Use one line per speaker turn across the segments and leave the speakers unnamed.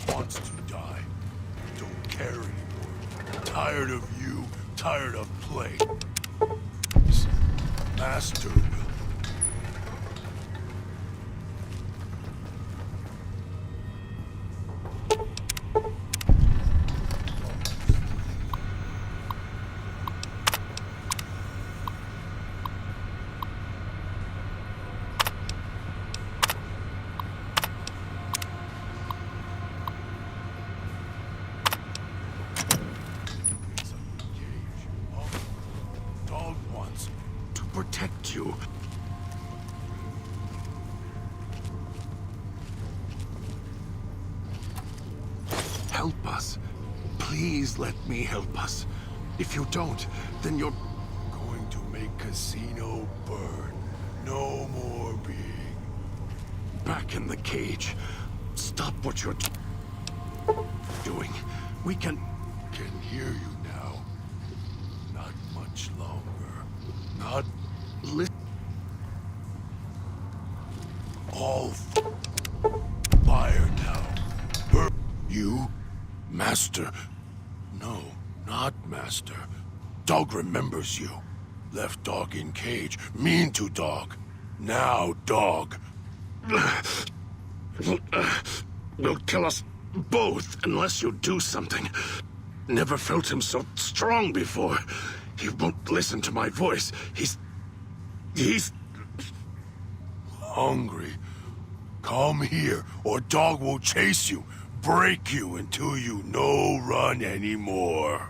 wants to die. Don't care anymore. Tired of you, tired of play. Master will. Dog wants to protect you. Help us. Please let me help us. If you don't, then you're going to make Casino burn. No more being back in the cage. Stop what you're doing. We can hear you now. Not much longer. Not listen. All fire now. You? Master? No, not Master. Dog remembers you. Left Dog in cage. Mean to Dog. Now, Dog. Will kill us both unless you do something. Never felt him so strong before. He won't listen to my voice. He's hungry. Come here, or Dog will chase you, break you until you no run anymore.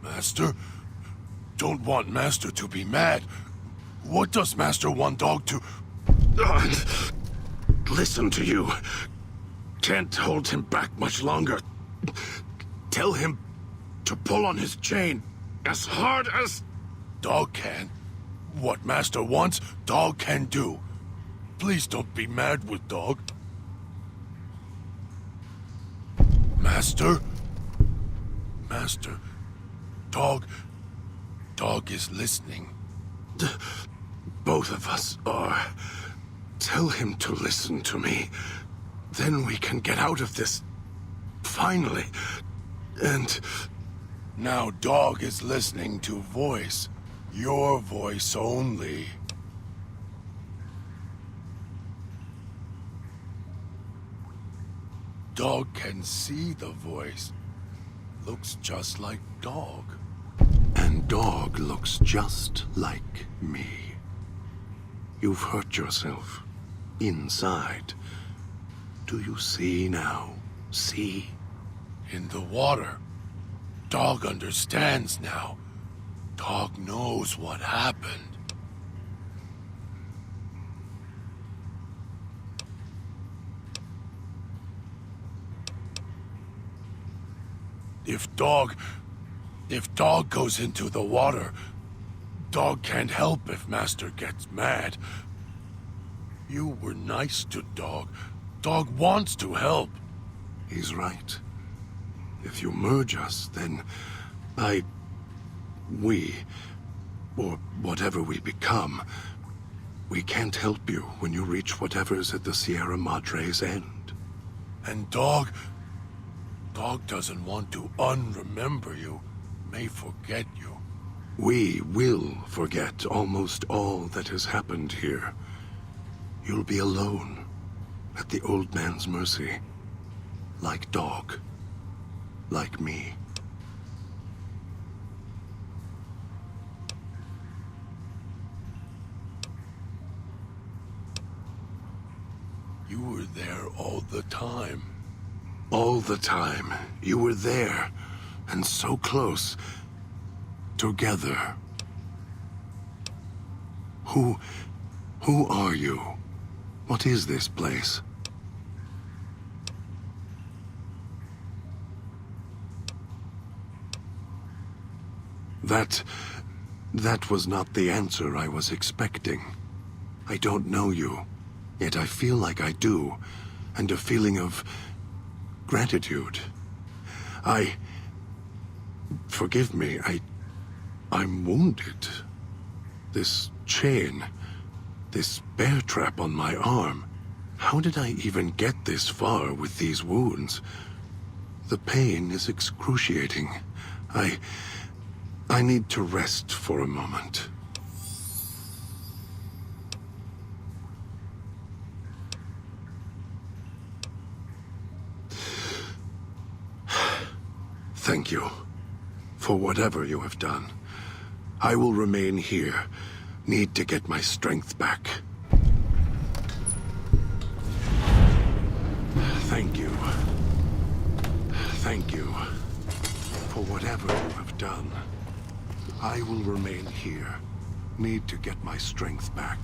Master? Don't want Master to be mad. What does Master want Dog to... listen to you. Can't hold him back much longer. Tell him to pull on his chain as hard as... Dog can. What Master wants, Dog can do. Please don't be mad with Dog. Master? Master? Dog is listening. Both of us are. Tell him to listen to me. Then we can get out of this. Finally. And... Now Dog is listening to voice. Your voice only. Dog can see the voice. Looks just like Dog. And Dog looks just like me. You've hurt yourself. Inside. Do you see now? See? In the water. Dog understands now. Dog knows what happened. If Dog goes into the water, Dog can't help if Master gets mad. You were nice to Dog. Dog wants to help. He's right. If you merge us, then we, or whatever we become, we can't help you when you reach whatever's at the Sierra Madre's end. And Dog doesn't want to unremember you, may forget you. We will forget almost all that has happened here. You'll be alone, at the old man's mercy, like Dog, like me. You were there all the time. All the time. You were there. And so close. Together. Who are you? What is this place? That was not the answer I was expecting. I don't know you. Yet I feel like I do, and a feeling of gratitude. Forgive me, I'm wounded. This chain, this bear trap on my arm, How did I even get this far with these wounds? The pain is excruciating. I need to rest for a moment. Thank you for whatever you have done. I will remain here. Need to get my strength back. Thank you. Thank you for whatever you have done. I will remain here. Need to get my strength back.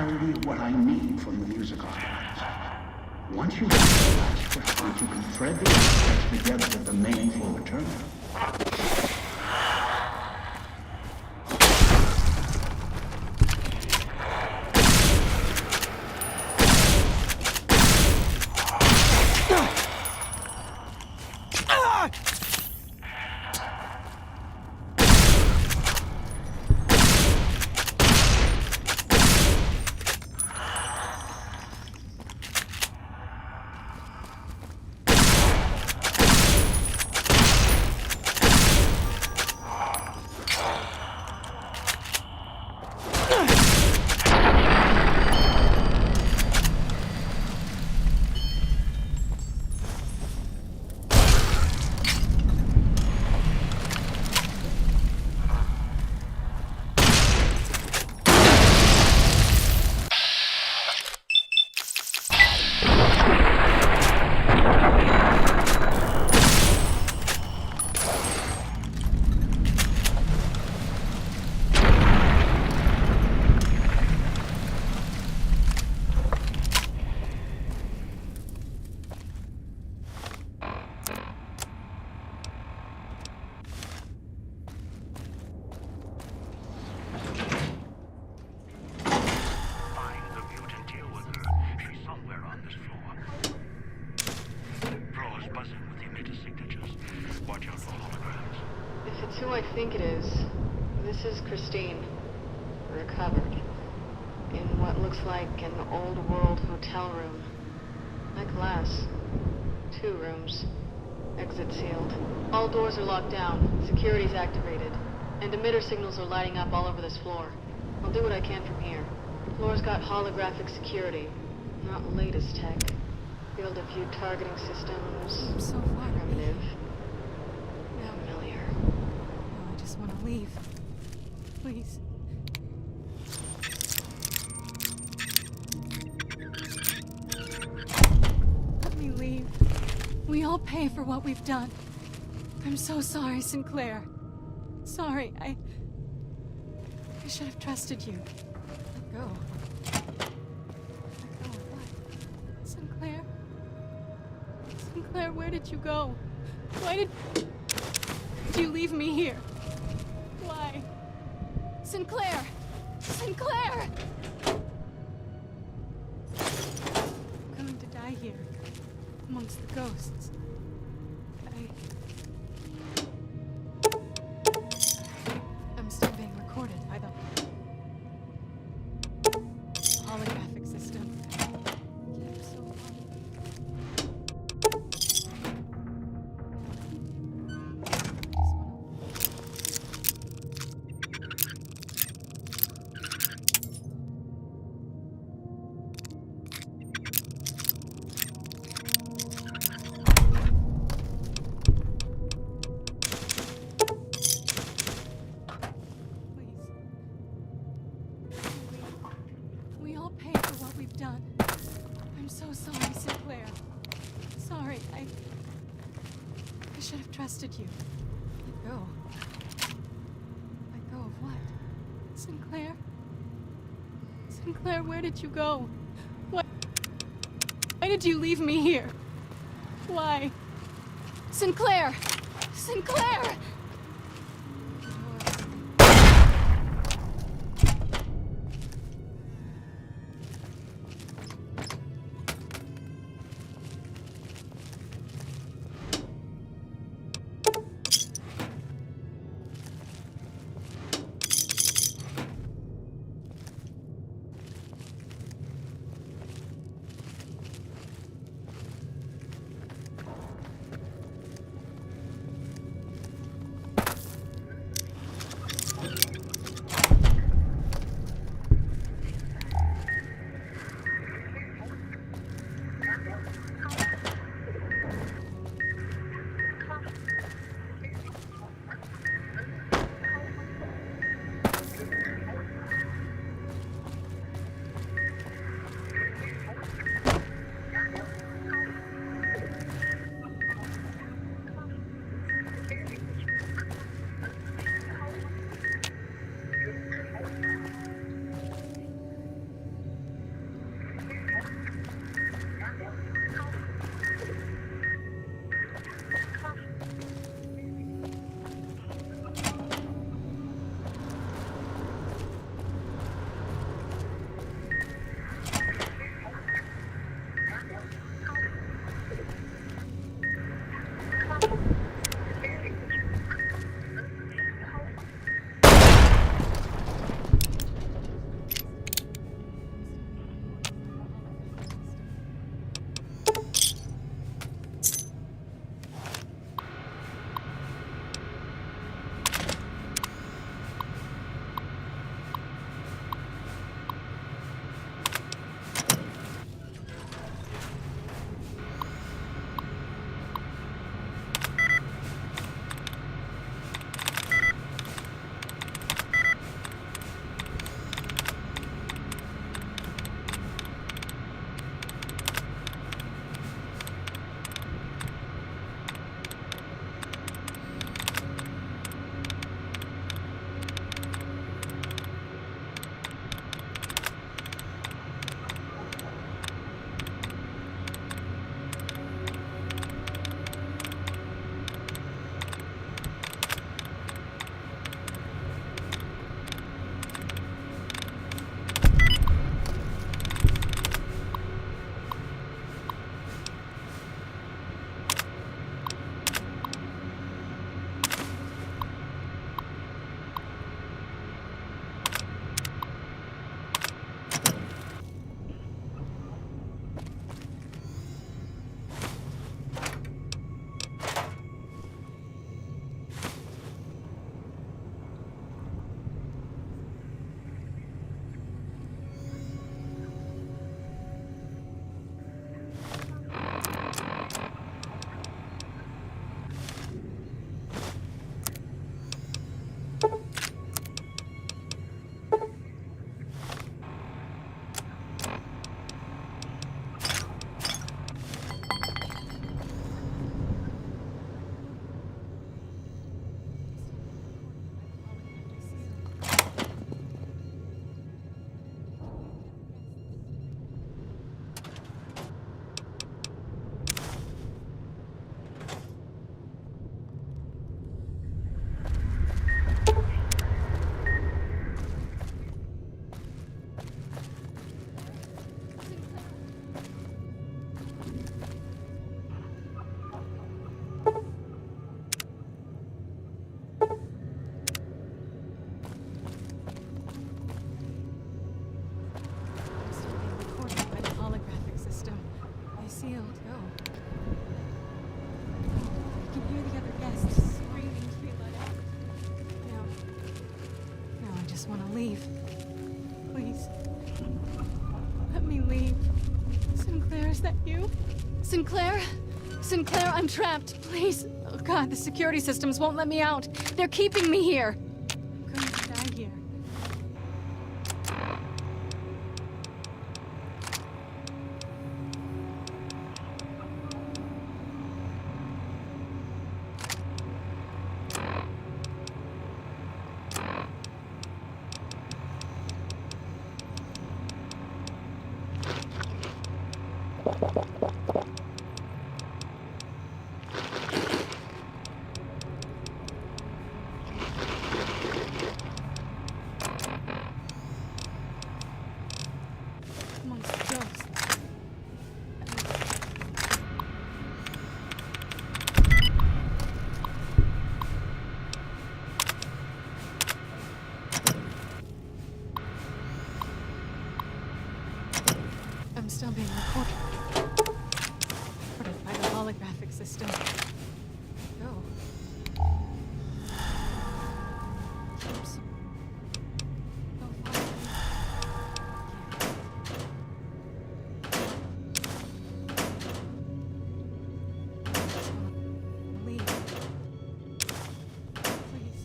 Of what I need from the music archives. Once you have the last fragment, you can thread the aspects together with the main flow terminal.
Who I think it is. This is Christine. Recovered. In what looks like an old world hotel room. Like glass. 2 rooms. Exit sealed. All doors are locked down. Security's activated. And emitter signals are lighting up all over this floor. I'll do what I can from here. Floor's got holographic security. Not latest tech. Build a few targeting systems.
I'm so far.
Primitive. Familiar.
I just want to leave. Please. Let me leave. We all pay for what we've done. I'm so sorry, Sinclair. Sorry, I should have trusted you. Let go. Let go of what? Sinclair? Sinclair, where did you go? Why did you leave me here? Why? Sinclair! Sinclair! I'm going to die here, amongst the ghosts. I'm still being recorded by the holographic system. Keep so sorry. I should have trusted you. Let go. Let go of what? Sinclair? Sinclair, where did you go? Why did you leave me here? Why? Sinclair! Sinclair! leave. Please. Let me leave. Sinclair, is that you? Sinclair? Sinclair, I'm trapped. Please. Oh God, the security systems won't let me out. They're keeping me here. I'm going to die here. now being recorded. Recorded by the holographic system. No. Keeps so far. Leave. Please.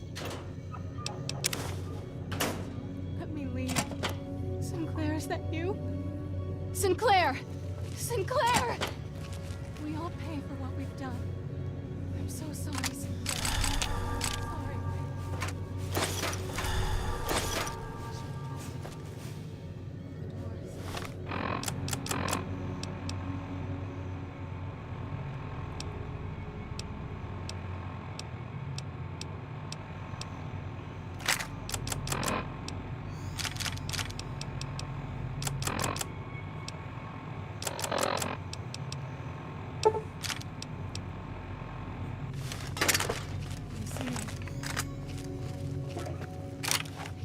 Let me leave. Sinclair, is that you? Sinclair! Sinclair! We all pay for what we've done. I'm so sorry, Sinclair. Sorry.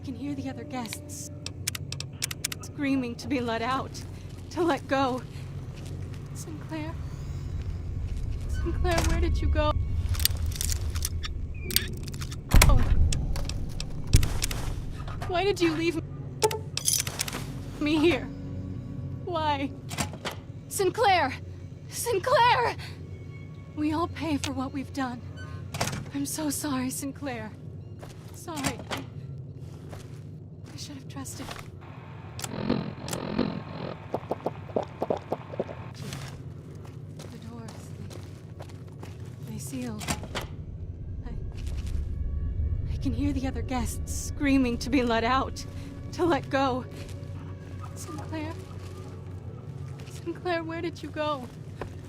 I can hear the other guests screaming to be let out, to let go. Sinclair? Sinclair, where did you go? Oh. Why did you leave me here? Why? Sinclair! Sinclair! We all pay for what we've done. I'm so sorry, Sinclair. Sorry. I should have trusted you. The doors, they sealed. I can hear the other guests screaming to be let out, to let go. Sinclair? Sinclair, where did you go?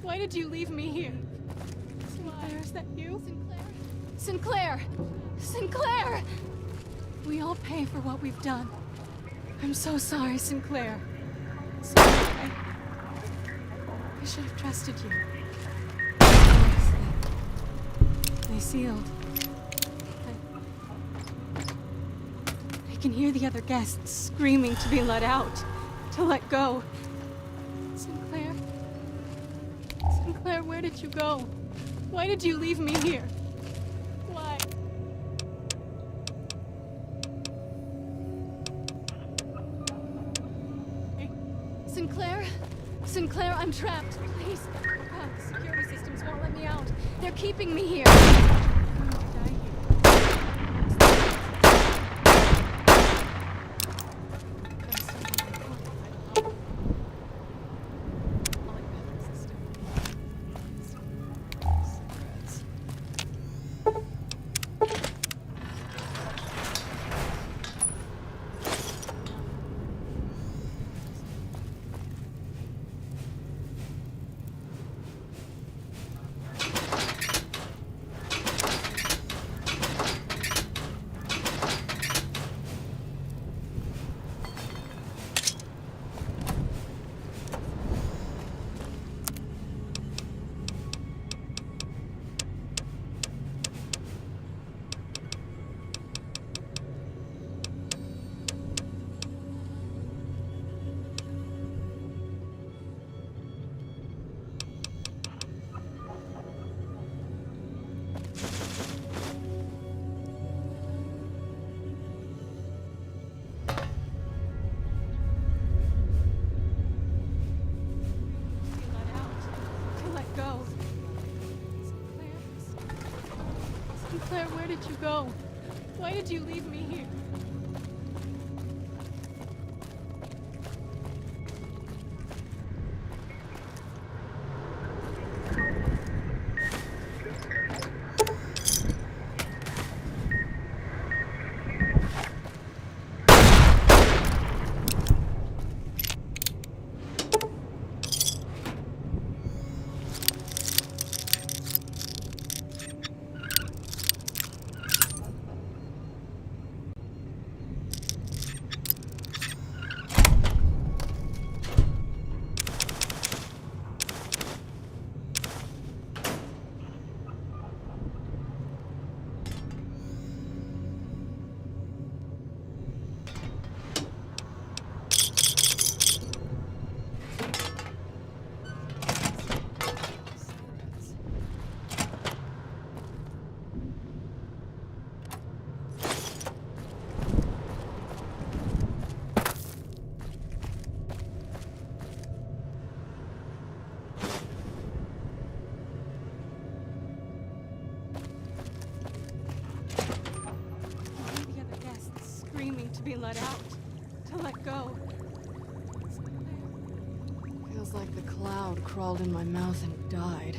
Why did you leave me here? Sinclair, is that you? Sinclair! Sinclair! We all pay for what we've done. I'm so sorry, Sinclair. Sorry, I should have trusted you. They sealed. I can hear the other guests screaming to be let out, to let go. Sinclair? Sinclair, where did you go? Why did you leave me here? Why? Sinclair? Sinclair, I'm trapped. Please. The security systems won't let me out. They're keeping me here. I'm going to die here. Sinclair, where did you go? Why did you leave me here? be let out. To let go.
Feels like the cloud crawled in my mouth and died.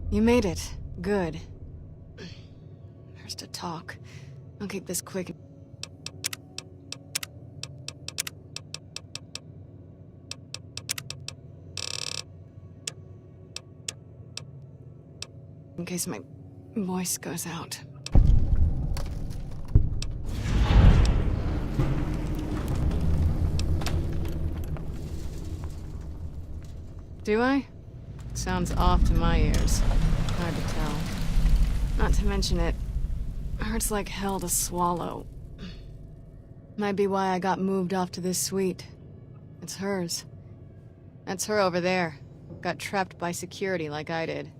You made it. Good. There's to talk. I'll keep this quick. In case my voice goes out. Do I? Sounds off to my ears. Hard to tell. Not to mention it hurts like hell to swallow. Might be why I got moved off to this suite. It's hers. That's her over there. Got trapped by security like I did.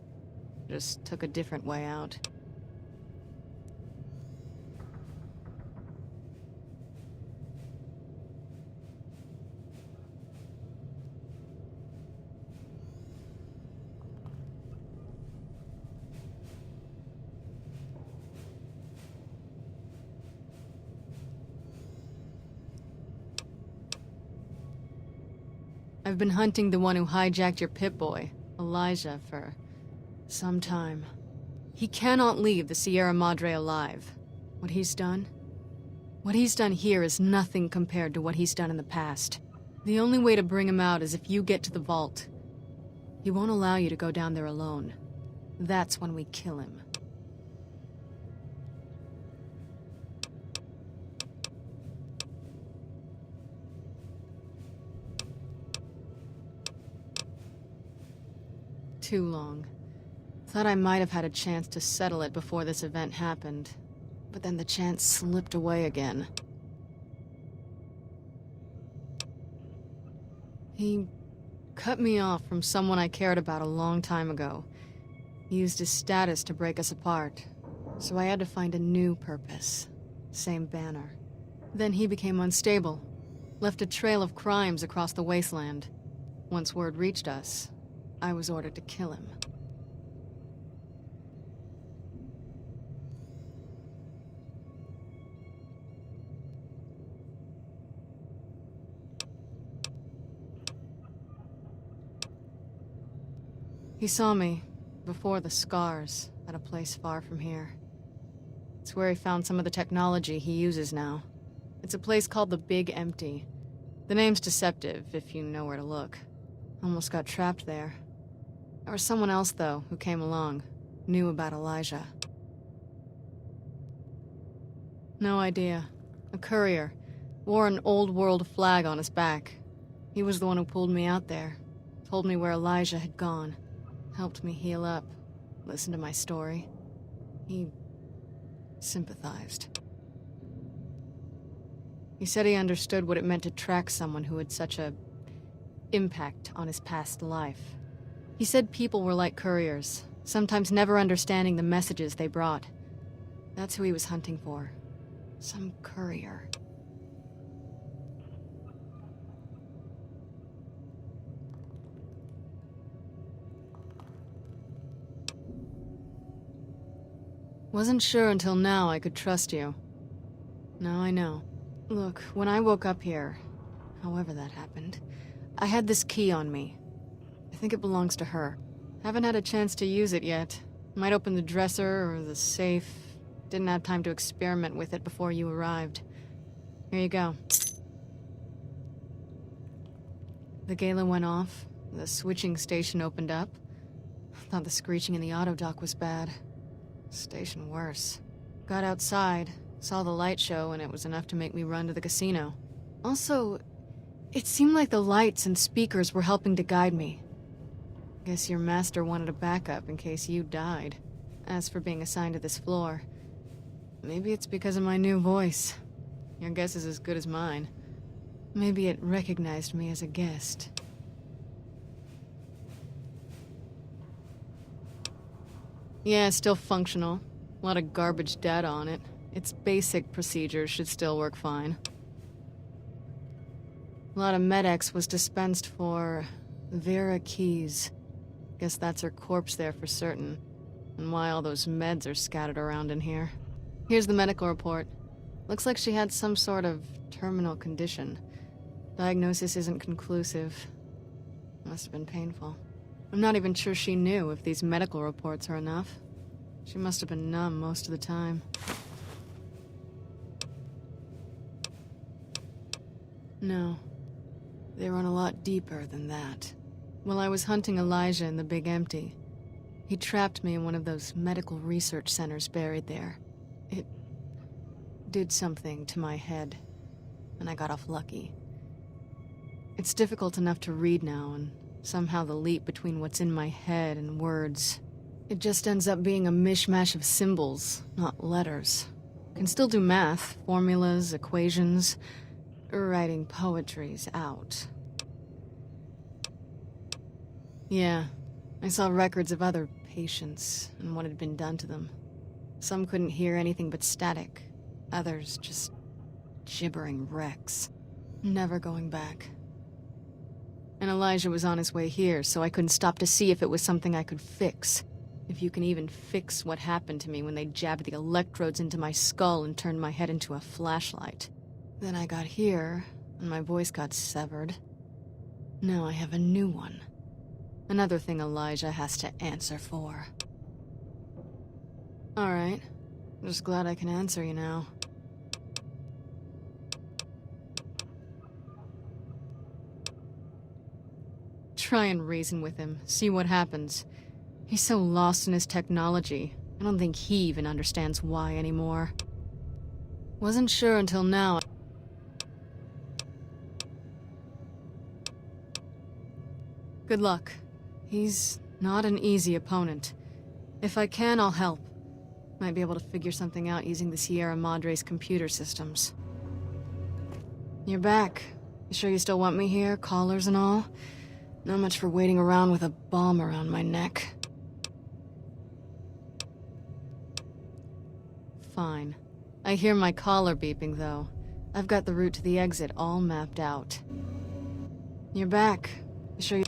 Just took a different way out. I've been hunting the one who hijacked your Pip-Boy, Elijah, for some time. He cannot leave the Sierra Madre alive. What he's done here is nothing compared to what he's done in the past. The only way to bring him out is if you get to the vault. He won't allow you to go down there alone. That's when we kill him. Too long. Thought I might have had a chance to settle it before this event happened, but then the chance slipped away again. He cut me off from someone I cared about a long time ago. He used his status to break us apart, so I had to find a new purpose. Same banner. Then he became unstable, left a trail of crimes across the wasteland. Once word reached us, I was ordered to kill him. He saw me, before the scars, at a place far from here. It's where he found some of the technology he uses now. It's a place called the Big Empty. The name's deceptive, if you know where to look. Almost got trapped there. There was someone else, though, who came along. Knew about Elijah. No idea. A courier. Wore an old world flag on his back. He was the one who pulled me out there. Told me where Elijah had gone. Helped me heal up. Listened to my story. He sympathized. He said he understood what it meant to track someone who had such a impact on his past life. He said people were like couriers, sometimes never understanding the messages they brought. That's who he was hunting for. Some courier. Wasn't sure until now I could trust you. Now I know. Look, when I woke up here, however that happened, I had this key on me. I think it belongs to her. Haven't had a chance to use it yet. Might open the dresser or the safe. Didn't have time to experiment with it before you arrived. Here you go. The gala went off. The switching station opened up. Thought the screeching in the auto dock was bad. Station worse. Got outside, saw the light show, and it was enough to make me run to the casino. Also, it seemed like the lights and speakers were helping to guide me. Guess your master wanted a backup in case you died. As for being assigned to this floor, maybe it's because of my new voice. Your guess is as good as mine. Maybe it recognized me as a guest. Yeah, it's still functional. A lot of garbage data on it. Its basic procedures should still work fine. A lot of Med-X was dispensed for Vera Keyes. Guess that's her corpse there for certain. And why all those meds are scattered around in here. Here's the medical report. Looks like she had some sort of terminal condition. Diagnosis isn't conclusive. Must have been painful. I'm not even sure she knew if these medical reports are enough. She must have been numb most of the time. No. They run a lot deeper than that. While I was hunting Elijah in the Big Empty, he trapped me in one of those medical research centers buried there. It did something to my head, and I got off lucky. It's difficult enough to read now, and somehow the leap between what's in my head and words, it just ends up being a mishmash of symbols, not letters. Can still do math, formulas, equations, writing poetry's out. Yeah, I saw records of other patients and what had been done to them. Some couldn't hear anything but static, others just gibbering wrecks. Never going back. And Elijah was on his way here, so I couldn't stop to see if it was something I could fix. If you can even fix what happened to me when they jabbed the electrodes into my skull and turned my head into a flashlight. Then I got here, and my voice got severed. Now I have a new one. Another thing Elijah has to answer for. Alright. I'm just glad I can answer you now. Try and reason with him, see what happens. He's so lost in his technology, I don't think he even understands why anymore. Wasn't sure until now. Good luck. He's not an easy opponent. If I can, I'll help. Might be able to figure something out using the Sierra Madre's computer systems. You're back. You sure you still want me here, callers and all? Not much for waiting around with a bomb around my neck. Fine. I hear my collar beeping, though. I've got the route to the exit all mapped out. You're back. You sure you...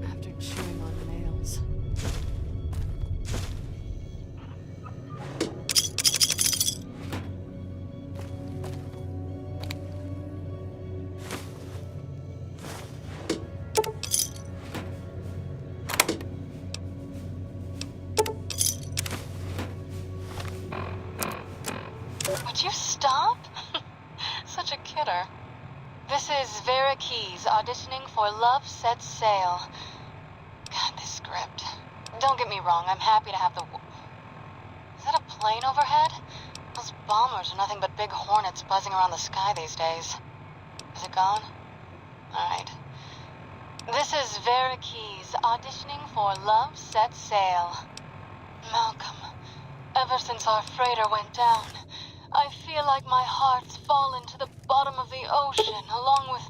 after chewing on nails. Would you stop? Such a kidder. This is Vera Keyes auditioning for Love Sets Sail. God, this script. Don't get me wrong, I'm happy to have the... Is that a plane overhead? Those bombers are nothing but big hornets buzzing around the sky these days. Is it gone? Alright. This is Vera Keyes auditioning for Love Sets Sail. Malcolm, ever since our freighter went down, I feel like my heart's fallen to the bottom of the ocean, along with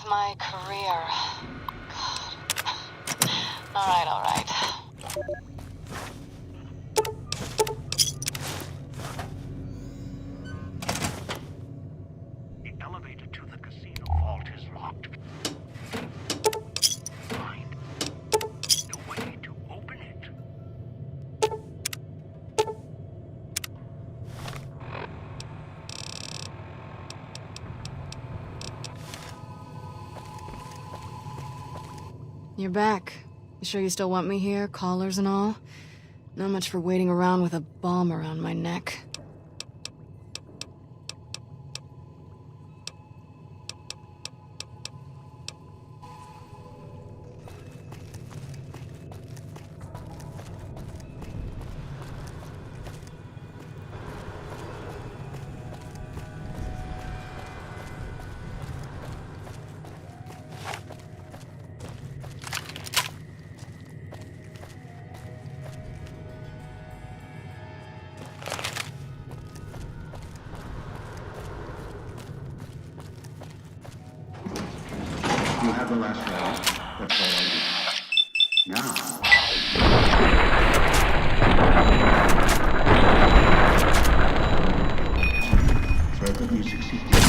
my career. God. All right.
The elevator to the casino vault is locked. Find the way to open it.
You're back. You sure you still want me here, collars and all? Not much for waiting around with a bomb around my neck.
You have the last word. That's all I need. Now, thread the music sequence.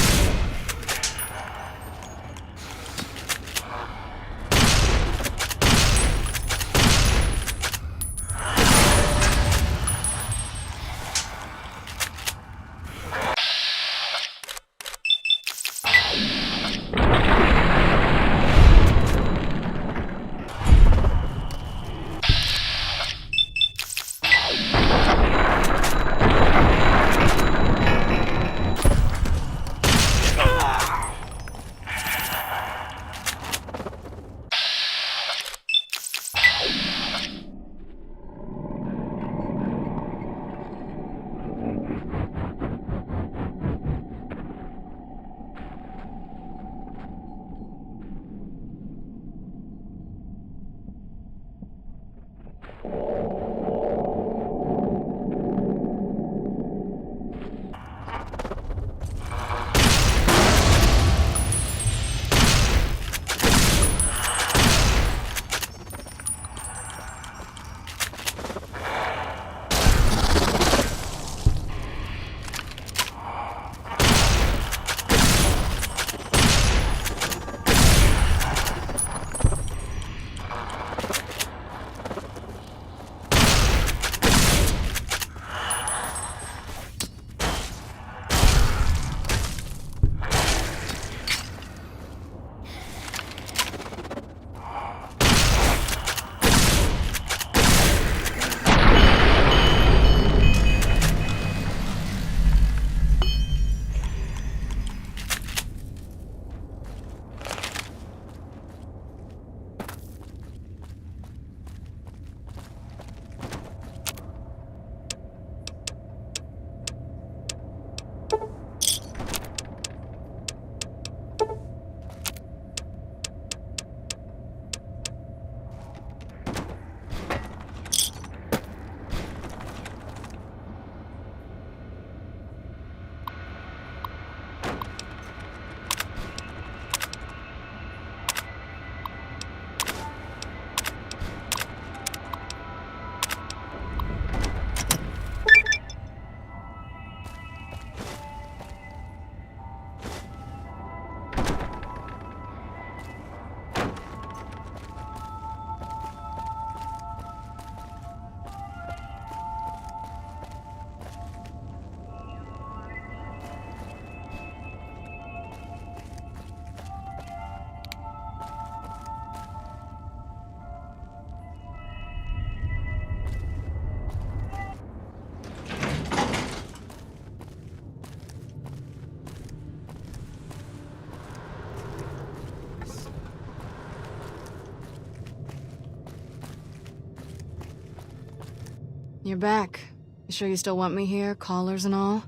You're back. You sure you still want me here, collars and all?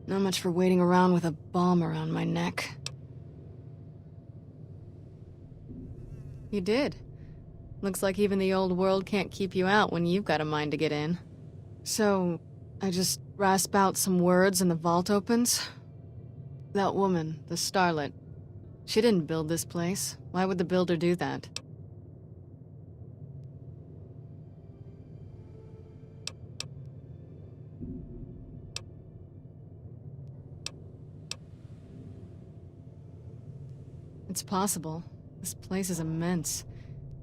Not much for waiting around with a bomb around my neck. You did. Looks like even the old world can't keep you out when you've got a mind to get in. So, I just rasp out some words and the vault opens? That woman, the starlet, she didn't build this place. Why would the builder do that? It's possible. This place is immense.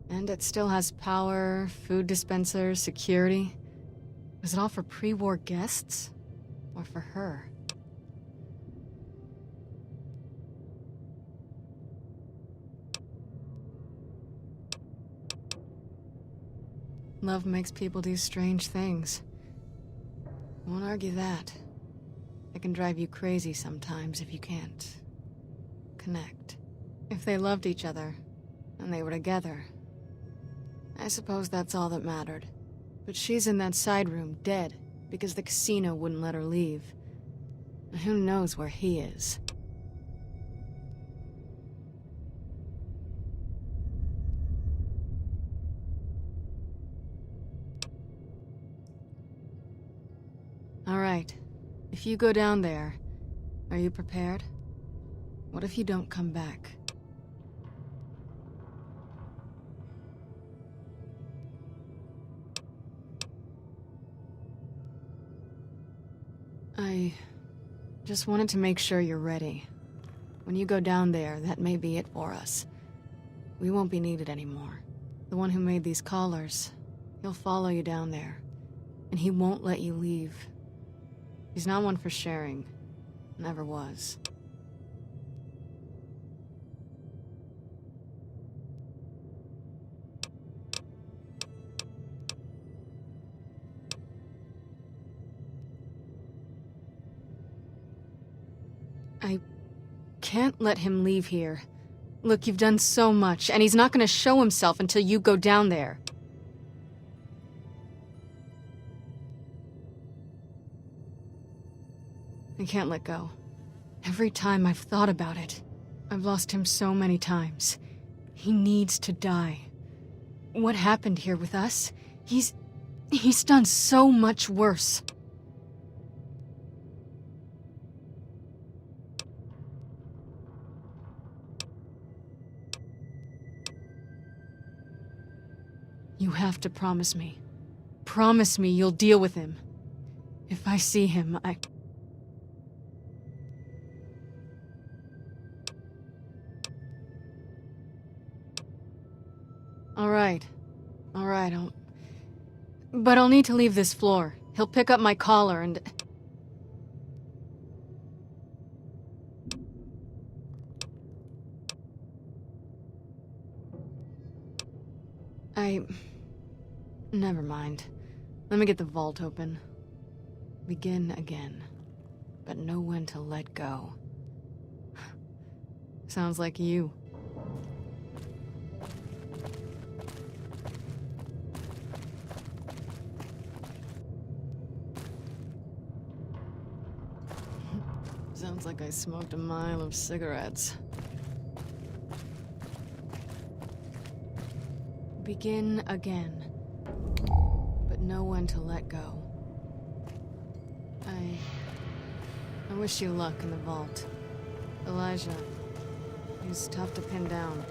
And it still has power, food dispensers, security. Was it all for pre-war guests? Or for her?
Love makes people do strange things. Won't argue that. It can drive you crazy sometimes if you can't connect. If they loved each other, and they were together, I suppose that's all that mattered. But she's in that side room, dead, because the casino wouldn't let her leave. And who knows where he is. All right. If you go down there, are you prepared? What if you don't come back? I just wanted to make sure you're ready. When you go down there, that may be it for us. We won't be needed anymore. The one who made these collars, he'll follow you down there, and he won't let you leave. He's not one for sharing. Never was. I can't let him leave here. Look, you've done so much, and he's not gonna show himself until you go down there. I can't let go. Every time I've thought about it, I've lost him so many times. He needs to die. What happened here with us? He's done so much worse. You have to promise me. Promise me you'll deal with him. If I see him, All right, But I'll need to leave this floor. He'll pick up my collar and... Never mind. Let me get the vault open. Begin again. But know when to let go. Sounds like you. Sounds like I smoked a mile of cigarettes. Begin again. But know when to let go. I wish you luck in the vault. Elijah, he's tough to pin down.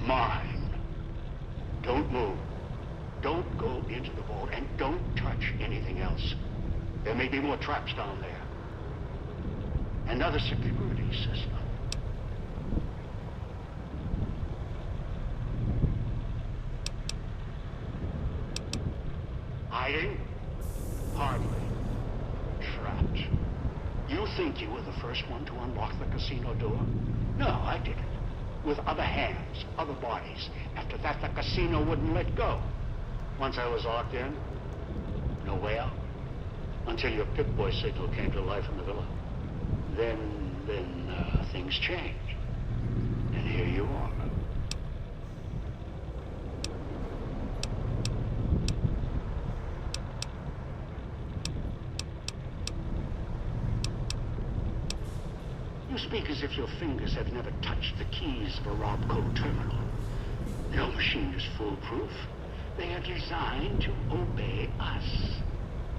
mine. Don't move. Don't go into the vault, and don't touch anything else. There may be more traps down there. Another security system. Hiding? Hardly. Trapped. You think you were the first one to unlock the casino door? No, I did it. With other hands, other bodies. After that, the casino wouldn't let go. Once I was locked in, no way out. Until your Pip-Boy signal came to life in the villa. Then things changed. And here you are. You speak as if your fingers have never touched the keys of a Robco terminal. No machine is foolproof. They are designed to obey us.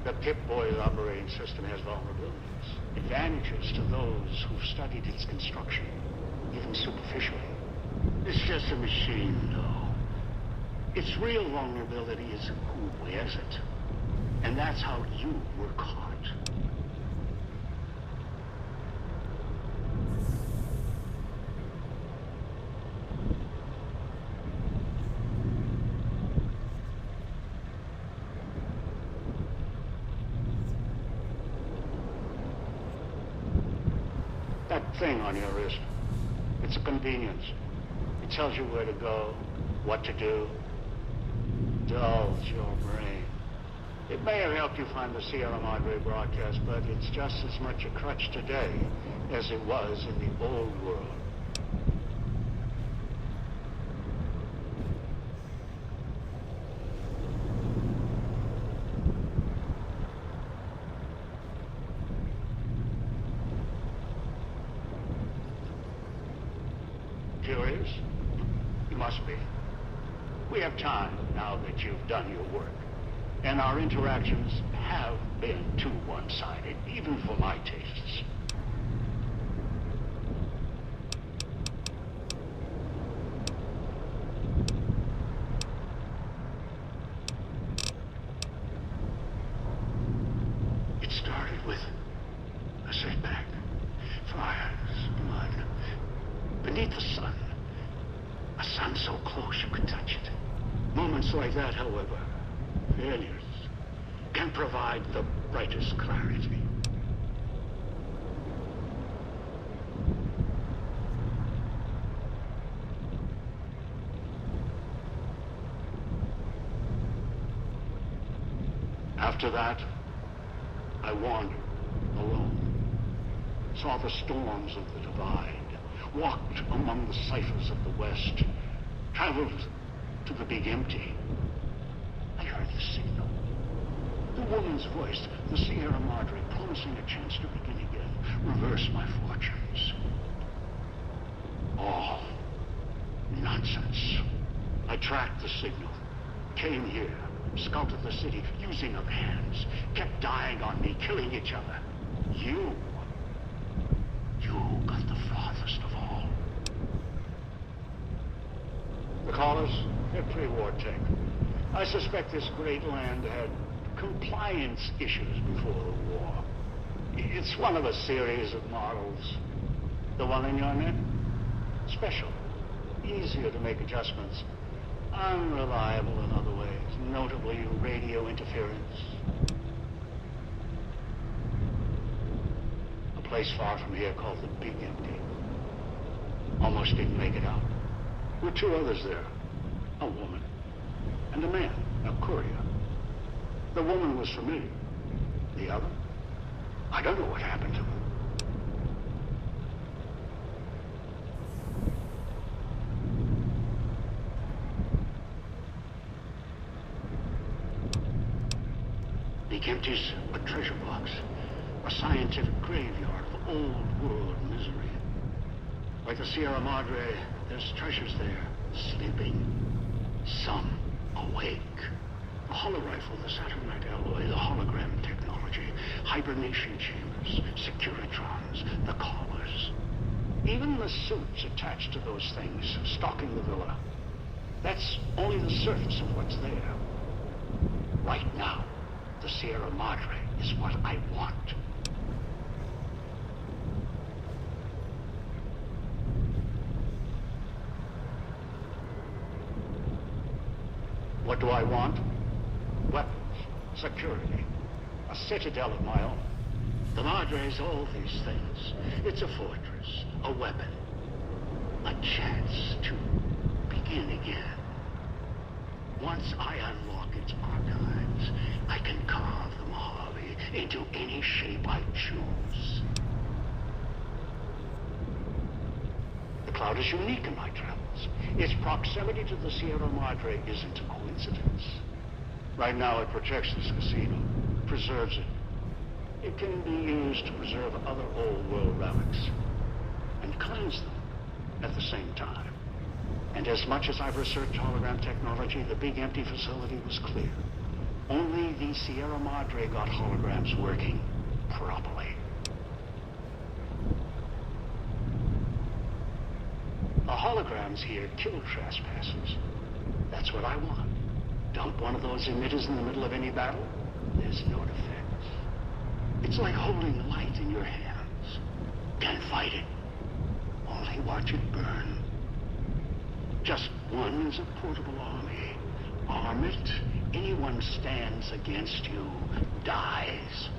The Pip-Boy operating system has vulnerabilities, advantages to those who've studied its construction, even superficially. It's just a machine, though. Its real vulnerability is who wears it. And that's how you were caught. That thing on your wrist, it's a convenience. It tells you where to go, what to do. Dulls your brain. It may have helped you find the Sierra Madre broadcast, but it's just as much a crutch today as it was in the old world. Curious? You must be. We have time now that you've done your work. And our interactions have been too one-sided, even for my tastes. It started with a setback, fires, blood. Beneath the sun. A sun so close you could touch it. Moments like that, however, failures, can provide the brightest clarity. After that, I wandered alone, saw the storms of the divide, walked among the ciphers of the West, traveled to the big empty. I heard the signal. The woman's voice, the Sierra Madre, promising a chance to begin again, reverse my fortunes. All nonsense. I tracked the signal, came here, scouted the city, using of hands, kept dying on me, killing each other. You got the farthest of all. The callers, they're pre-war tech. I suspect this great land had compliance issues before the war. It's one of a series of models. The one in your net? Special. Easier to make adjustments. Unreliable in other ways, notably radio interference. A place far from here called the Big Empty. Almost didn't make it out. There were two others there. A woman and a man, a courier. The woman was familiar. The other? I don't know what happened to him. Big Empty's a treasure box. A scientific graveyard of old world misery. Like the Sierra Madre, there's treasures there, sleeping. Some awake. The holorifle, the satellite alloy, the hologram technology, hibernation chambers, securitrons, the collars. Even the suits attached to those things, stalking the villa. That's only the surface of what's there. Right now, the Sierra Madre is what I want. What do I want? Weapons, security, a citadel of my own. The Madre is all these things. It's a fortress, a weapon, a chance to begin again. Once I unlock its archives, I can carve the Mojave into any shape I choose. The cloud is unique in my travels. Its proximity to the Sierra Madre isn't a coincidence. Right now it protects this casino, preserves it. It can be used to preserve other old world relics, and cleanse them at the same time. And as much as I've researched hologram technology, the big empty facility was clear. Only the Sierra Madre got holograms working properly. The holograms here kill trespassers. That's what I want. Dump one of those emitters in the middle of any battle, there's no defense. It's like holding light in your hands. Can't fight it. Only watch it burn. Just one is a portable army. Arm it, anyone stands against you dies.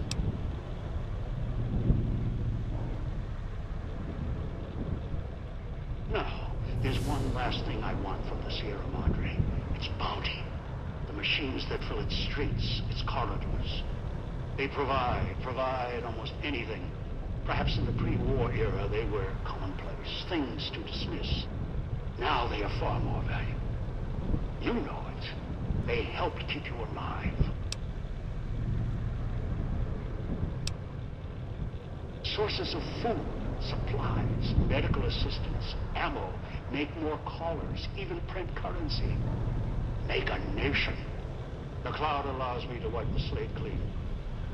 Now, there's one last thing I want from the Sierra Madre. It's bounty. The machines that fill its streets, its corridors. They provide almost anything. Perhaps in the pre-war era, they were commonplace, things to dismiss. Now they are far more valuable. You know it. They helped keep you alive. Sources of food, supplies, medical assistance, ammo, make more callers, even print currency. Make a nation. The cloud allows me to wipe the slate clean.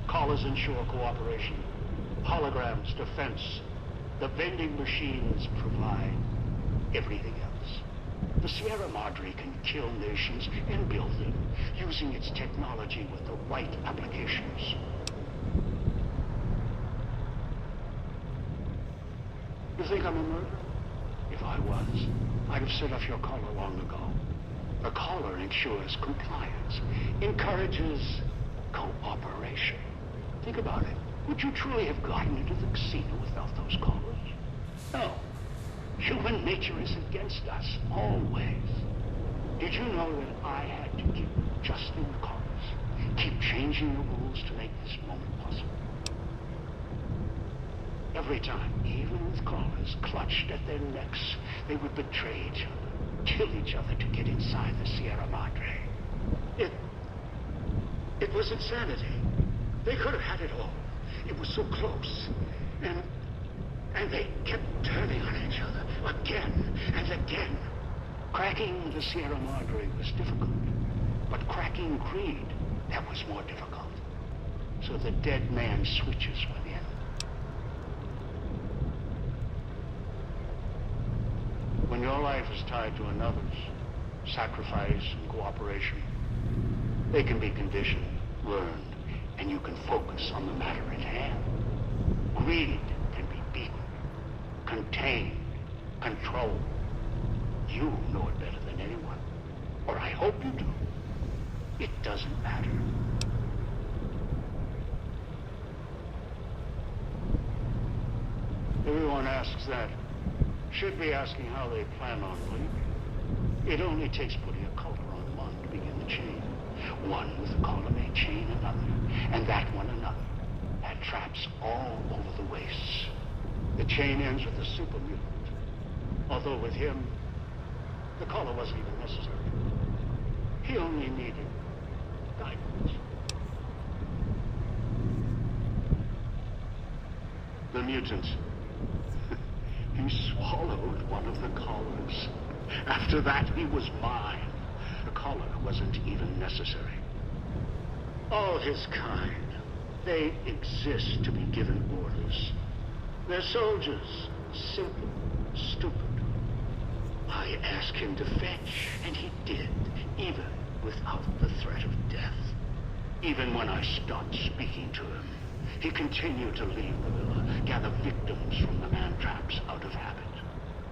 Callers ensure cooperation. Holograms, defense. The vending machines provide everything else. The Sierra Madre can kill nations and build them using its technology with the right applications. You think I'm a murderer? If I was, I'd have set off your caller long ago. The caller ensures compliance, encourages cooperation. Think about it. Would you truly have gotten into the casino without those callers? No. Human nature is against us, always. Did you know that I had to keep adjusting the callers, keep changing the rules to make this moment possible? Every time, even with callers clutched at their necks, they would betray each other, kill each other to get inside the Sierra Madre. It was insanity. They could have had it all. It was so close. And they kept turning on each other again and again. Cracking the Sierra Madre was difficult, but cracking greed, that was more difficult. So the dead man switches within. When your life is tied to another's, sacrifice and cooperation, they can be conditioned, learned, and you can focus on the matter at hand. Greed can be beaten, contained, controlled. You know it better than anyone. Or I hope you do. It doesn't matter. Everyone asks that. Should be asking how they plan on leaving. It only takes putting a collar on one to begin the chain. One with a collar may chain another, and that one another. Had traps all over the wastes. The chain ends with the super mutant. Although with him, the collar wasn't even necessary. He only needed guidance. The mutant. He swallowed one of the collars. After that, he was mine. The collar wasn't even necessary. All his kind, they exist to be given orders. They're soldiers, simple, stupid. I asked him to fetch, and he did, even without the threat of death. Even when I stopped speaking to him, he continued to leave the villa, gather victims from the man-traps out of habit.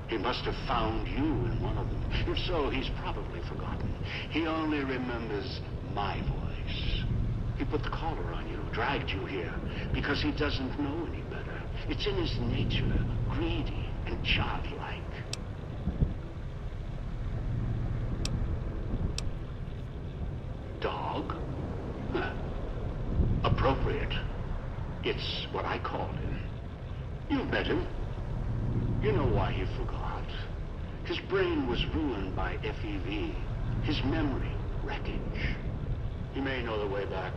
He must have found you in one of them. If so, he's probably forgotten. He only remembers my voice. He put the collar on you, dragged you here, because he doesn't know any better. It's in his nature, greedy and childlike. Dog? Huh. Appropriate. It's what I called him. You've met him. You know why he forgot. His brain was ruined by FEV. His memory, wreckage. He may know the way back.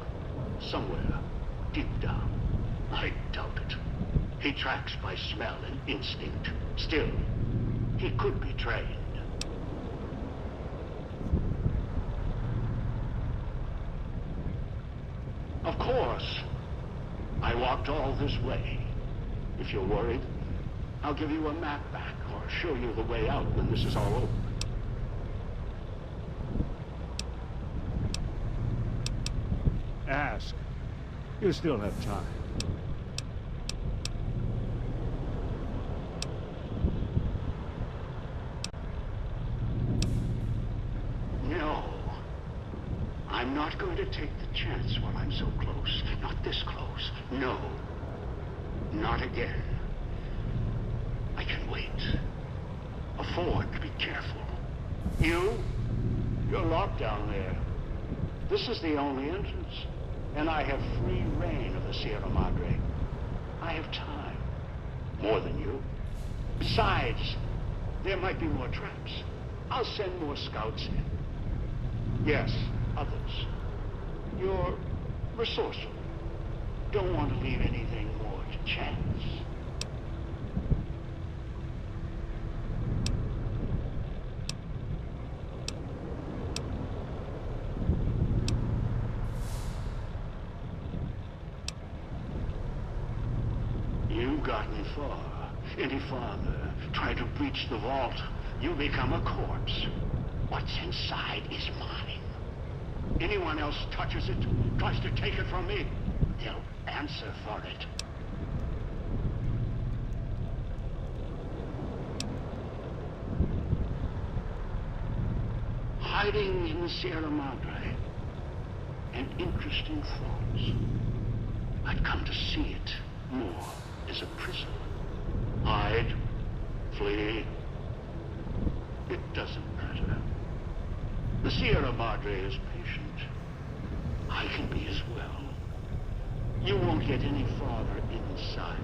Somewhere. Deep down. I doubt it. He tracks by smell and instinct. Still, he could be trained. Of course. I walked all this way. If you're worried, I'll give you a map back or show you the way out when this is all over.
Ask. You still have time.
No. I'm not going to take the chance while I'm so close. Not this close. No. Not again. I can wait. Afford to be careful. You're locked down there. This is the only entrance. And I have free reign of the Sierra Madre. I have time. More than you. Besides, there might be more traps. I'll send more scouts in. Yes, others. You're resourceful. Don't want to leave anything more to chance. You've gotten far. Any farther, try to breach the vault, you become a corpse. What's inside is mine. Anyone else touches it, tries to take it from me, they'll answer for it. Hiding in the Sierra Madre. An interesting thought. I'd come to see it more as a prison. Hide, flee. It doesn't matter. The Sierra Madre is patient. I can be as well. You won't get any farther inside.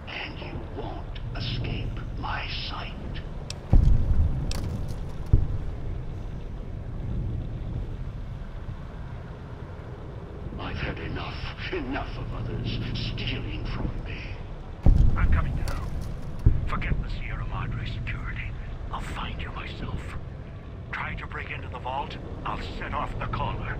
And you won't escape my sight. I've had enough. Enough of others stealing from me. I'm coming down. Forget the Sierra Madre security. I'll find you myself. Try to break into the vault, I'll set off the collar.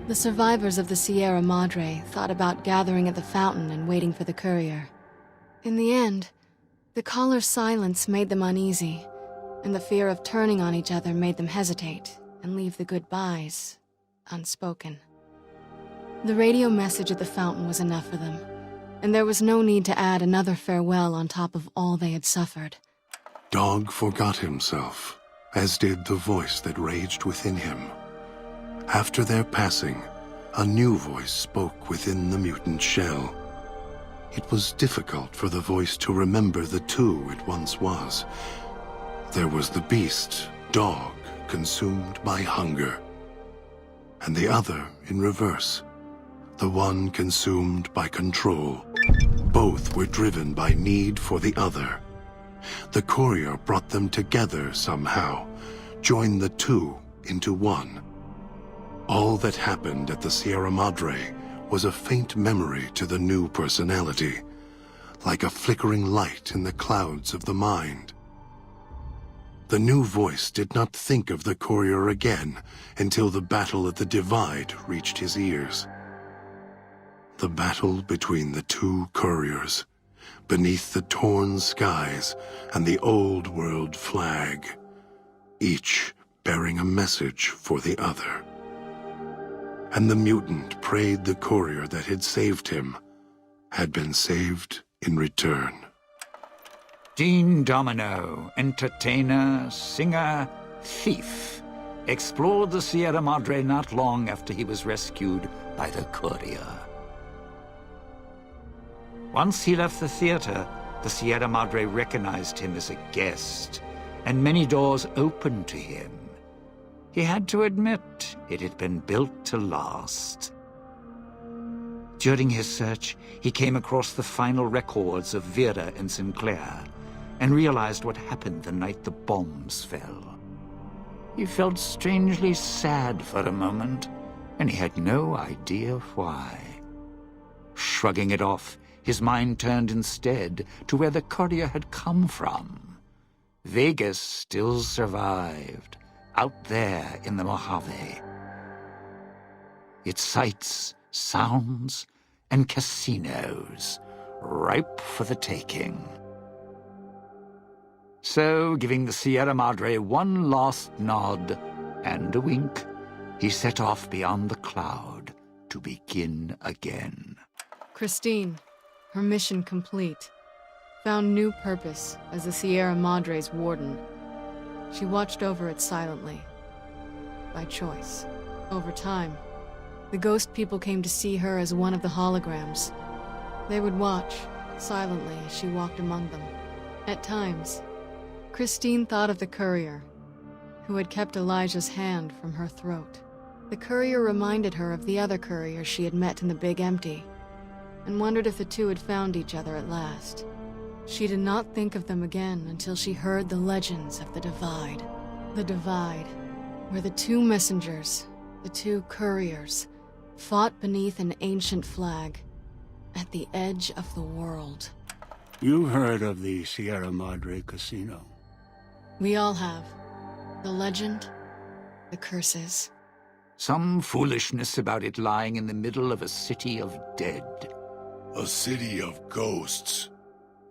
The survivors of the Sierra Madre thought about gathering at the fountain and waiting for the courier. In the end, the caller's silence made them uneasy, and the fear of turning on each other made them hesitate and leave the goodbyes unspoken. The radio message at the fountain was enough for them, and there was no need to add another farewell on top of all they had suffered.
Dog forgot himself, as did the voice that raged within him. After their passing, a new voice spoke within the mutant shell. It was difficult for the voice to remember the two it once was. There was the beast, Dog, consumed by hunger, and the other in reverse, the one consumed by control. Both were driven by need for the other. The courier brought them together somehow, joined the two into one. All that happened at the Sierra Madre was a faint memory to the new personality, like a flickering light in the clouds of the mind. The new voice did not think of the courier again until the battle at the Divide reached his ears. The battle between the two couriers, beneath the torn skies and the old world flag, each bearing a message for the other. And the mutant prayed the courier that had saved him had been saved in return.
Dean Domino, entertainer, singer, thief, explored the Sierra Madre not long after he was rescued by the courier. Once he left the theater, the Sierra Madre recognized him as a guest, and many doors opened to him. He had to admit it had been built to last. During his search, he came across the final records of Vera and Sinclair, and realized what happened the night the bombs fell. He felt strangely sad for a moment, and he had no idea why. Shrugging it off, his mind turned instead to where the courier had come from. Vegas still survived, out there in the Mojave. Its sights, sounds, and casinos, ripe for the taking. So, giving the Sierra Madre one last nod and a wink, he set off beyond the cloud to begin again.
Christine, her mission complete, found new purpose as the Sierra Madre's warden. She watched over it silently, by choice. Over time, the ghost people came to see her as one of the holograms. They would watch, silently, as she walked among them. At times, Christine thought of the courier, who had kept Elijah's hand from her throat. The courier reminded her of the other courier she had met in the Big Empty, and wondered if the two had found each other at last. She did not think of them again until she heard the legends of the Divide. The Divide, where the two messengers, the two couriers, fought beneath an ancient flag, at the edge of the world.
You've heard of the Sierra Madre Casino.
We all have. The legend, the curses.
Some foolishness about it lying in the middle of a city of dead.
A city of ghosts,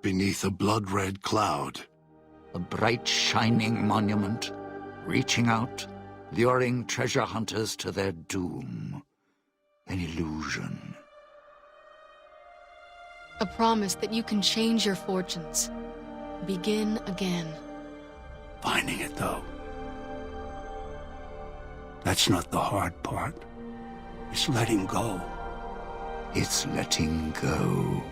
beneath a blood-red cloud.
A bright, shining monument, reaching out, luring treasure hunters to their doom. An illusion.
A promise that you can change your fortunes. Begin again.
Finding it, though. That's not the hard part. It's letting go.
It's letting go.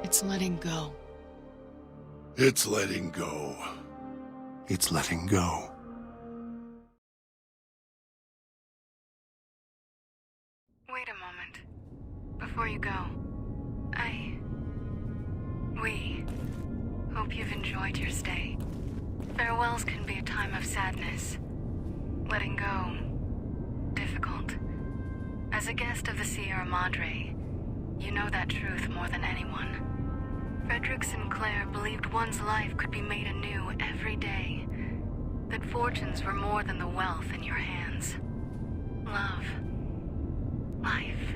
It's letting go.
It's letting go. It's letting go.
Wait a moment. Before you go, we hope you've enjoyed your stay. Farewells can be a time of sadness. Letting go, difficult. As a guest of the Sierra Madre, you know that truth more than anyone. Frederick Sinclair believed one's life could be made anew every day. That fortunes were more than the wealth in your hands.
love, life,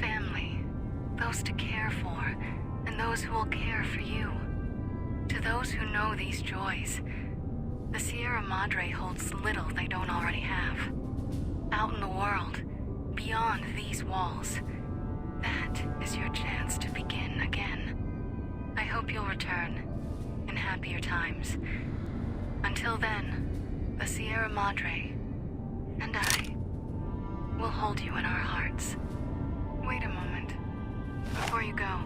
family, those to care for, and those who will care for you. To those who know these joys, the Sierra Madre holds little they don't already have. Out in the world, beyond these walls, that is your chance to begin again. I hope you'll return in happier times. Until then, the Sierra Madre and I will hold you in our hearts. Wait a moment. Before you go,